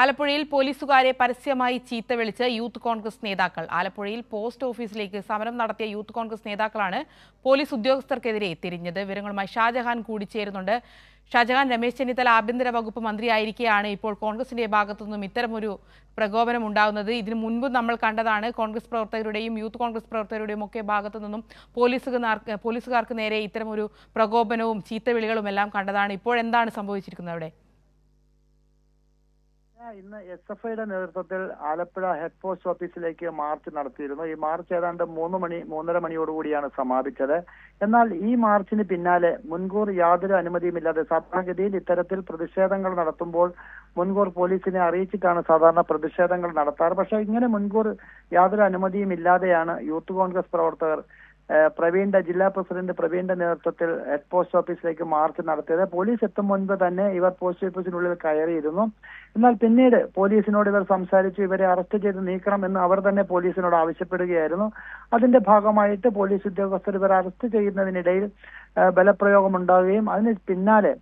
ആലപ്പുഴയിൽ പോലീസുകാരെ പരസ്യമായി ചീത്ത വിളിച്ച് യൂത്ത് കോൺഗ്രസ് നേതാക്കൾ. ആലപ്പുഴയിൽ പോസ്റ്റ് ഓഫീസിലേക്ക് സമരം നടത്തിയ യൂത്ത് കോൺഗ്രസ് നേതാക്കളാണ് പോലീസ് ഉദ്യോഗസ്ഥർക്കെതിരെ തിരിഞ്ഞത്. വിവരങ്ങളുമായി ഷാജഹാൻ കൂടിച്ചേരുന്നുണ്ട്. ഷാജഹാൻ, രമേശ് ചെന്നിത്തല ആഭ്യന്തര വകുപ്പ് മന്ത്രിയായിരിക്കെയാണ് ഇപ്പോൾ കോൺഗ്രസിന്റെ ഭാഗത്തുനിന്നും ഇത്തരമൊരു പ്രകോപനം ഉണ്ടാകുന്നത്. ഇതിനു മുൻപ് നമ്മൾ കണ്ടതാണ് കോൺഗ്രസ് പ്രവർത്തകരുടെയും യൂത്ത് കോൺഗ്രസ് പ്രവർത്തകരുടെയും ഒക്കെ ഭാഗത്തു നിന്നും പോലീസുകാർക്ക് നേരെ ഇത്തരമൊരു പ്രകോപനവും ചീത്തവിളികളും എല്ലാം കണ്ടതാണ്. ഇപ്പോഴെന്താണ് സംഭവിച്ചിരിക്കുന്നത് അവിടെ? ഇന്ന് SFIയുടെ നേതൃത്വത്തിൽ ആലപ്പുഴ ഹെഡ് പോസ്റ്റ് ഓഫീസിലേക്ക് മാർച്ച് നടത്തിയിരുന്നു. ഈ മാർച്ച് ഏതാണ്ട് 3 മണിയോടുകൂടിയാണ് സമാപിച്ചത്. എന്നാൽ ഈ മാർച്ചിന് പിന്നാലെ മുൻകൂർ യാതൊരു അനുമതിയുമില്ലാതെ സാധാരണഗതിയിൽ ഇത്തരത്തിൽ പ്രതിഷേധങ്ങൾ നടത്തുമ്പോൾ മുൻകൂർ പോലീസിനെ അറിയിച്ചിട്ടാണ് സാധാരണ പ്രതിഷേധങ്ങൾ നടത്താറ്. പക്ഷെ ഇങ്ങനെ മുൻകൂർ യാതൊരു അനുമതിയും ഇല്ലാതെയാണ് യൂത്ത് കോൺഗ്രസ് പ്രവർത്തകർ ജില്ലാ പ്രസിഡന്റ് പ്രവീണിന്റെ നേതൃത്വത്തിൽ ഹെഡ് പോസ്റ്റ് ഓഫീസിലേക്ക് മാർച്ച് നടത്തിയത്. പോലീസ് എത്തും മുൻപ് തന്നെ ഇവർ പോസ്റ്റ് ഓഫീസിനുള്ളിൽ കയറിയിരുന്നു. എന്നാൽ പിന്നീട് പോലീസിനോട് ഇവർ സംസാരിച്ചു ഇവരെ അറസ്റ്റ് ചെയ്ത് നീക്കണം എന്ന് അവർ തന്നെ പോലീസിനോട് ആവശ്യപ്പെടുകയായിരുന്നു. അതിന്റെ ഭാഗമായിട്ട് പോലീസ് ഉദ്യോഗസ്ഥർ ഇവർ അറസ്റ്റ് ചെയ്യുന്നതിനിടയിൽ ബലപ്രയോഗം ഉണ്ടാവുകയും അതിന് പിന്നാലെ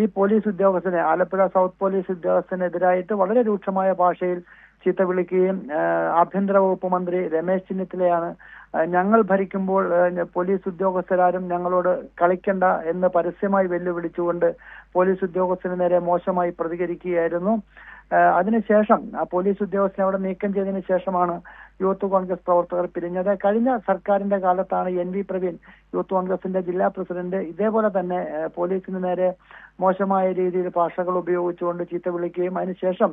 ഈ പോലീസ് ഉദ്യോഗസ്ഥനെ ആലപ്പുഴ സൗത്ത് പോലീസ് ഉദ്യോഗസ്ഥനെതിരായിട്ട് വളരെ രൂക്ഷമായ ഭാഷയിൽ ചീത്ത വിളിക്കുകയും ആഭ്യന്തര വകുപ്പ് മന്ത്രി രമേശ് ചെന്നിത്തലയാണ് ഞങ്ങൾ ഭരിക്കുമ്പോൾ പോലീസ് ഉദ്യോഗസ്ഥരാരും ഞങ്ങളോട് കളിക്കണ്ട എന്ന് പരസ്യമായി വെല്ലുവിളിച്ചുകൊണ്ട് പോലീസ് ഉദ്യോഗസ്ഥന് നേരെ മോശമായി പ്രതികരിക്കുകയായിരുന്നു. അതിനുശേഷം പോലീസ് ഉദ്യോഗസ്ഥനെ അവിടെ നീക്കം ചെയ്തതിനു ശേഷമാണ് യൂത്ത് കോൺഗ്രസ് പ്രവർത്തകർ പിരിഞ്ഞത്. കഴിഞ്ഞ സർക്കാരിന്റെ കാലത്താണ് NV പ്രവീൺ യൂത്ത് കോൺഗ്രസിന്റെ ജില്ലാ പ്രസിഡന്റ് ഇതേപോലെ തന്നെ പോലീസിന് നേരെ മോശമായ രീതിയിൽ ഭാഷകൾ ഉപയോഗിച്ചുകൊണ്ട് ചീത്ത വിളിക്കുകയും അതിനുശേഷം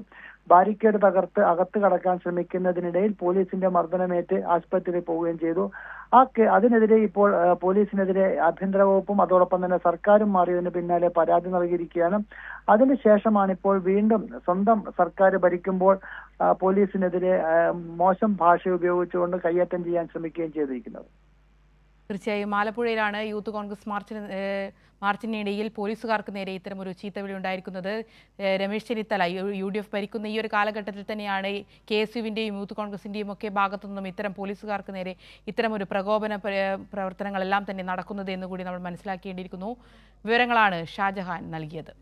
ബാരിക്കേഡ് തകർത്ത് അകത്ത് കടക്കാൻ ശ്രമിക്കുന്നതിനിടയിൽ പോലീസിന്റെ മർദ്ദനമേറ്റ് ആശുപത്രിയിൽ പോവുകയും ചെയ്തു. അതിനെതിരെ ഇപ്പോൾ പോലീസിനെതിരെ ആഭ്യന്തര വകുപ്പും അതോടൊപ്പം തന്നെ സർക്കാരും മാറിയതിന് പിന്നാലെ പരാതി നൽകിയിരിക്കുകയാണ്. അതിനുശേഷമാണ് ഇപ്പോൾ വീണ്ടും സ്വന്തം സർക്കാർ ഭരിക്കുമ്പോൾ പോലീസിനെതിരെ മോശം ഭാഷ ഉപയോഗിച്ചുകൊണ്ട് കയ്യേറ്റം ചെയ്യാൻ ശ്രമിക്കുകയും ചെയ്തിരിക്കുന്നത്. തീർച്ചയായും ആലപ്പുഴയിലാണ് യൂത്ത് കോൺഗ്രസ് മാർച്ചിനിടയിൽ പോലീസുകാർക്ക് നേരെ ഇത്തരമൊരു ചീത്തവിളി ഉണ്ടായിരിക്കുന്നത്. രമേശ് ചെന്നിത്തല UDF ഭരിക്കുന്ന ഈ ഒരു കാലഘട്ടത്തിൽ തന്നെയാണ് KSUവിൻ്റെയും യൂത്ത് കോൺഗ്രസിൻ്റെയും ഒക്കെ ഭാഗത്തു നിന്നും ഇത്തരം പോലീസുകാർക്ക് നേരെ ഇത്തരമൊരു പ്രകോപന പ്രവർത്തനങ്ങളെല്ലാം തന്നെ നടക്കുന്നത് എന്നുകൂടി നമ്മൾ മനസ്സിലാക്കേണ്ടിയിരിക്കുന്നു. വിവരങ്ങളാണ് ഷാജഹാൻ നൽകിയത്.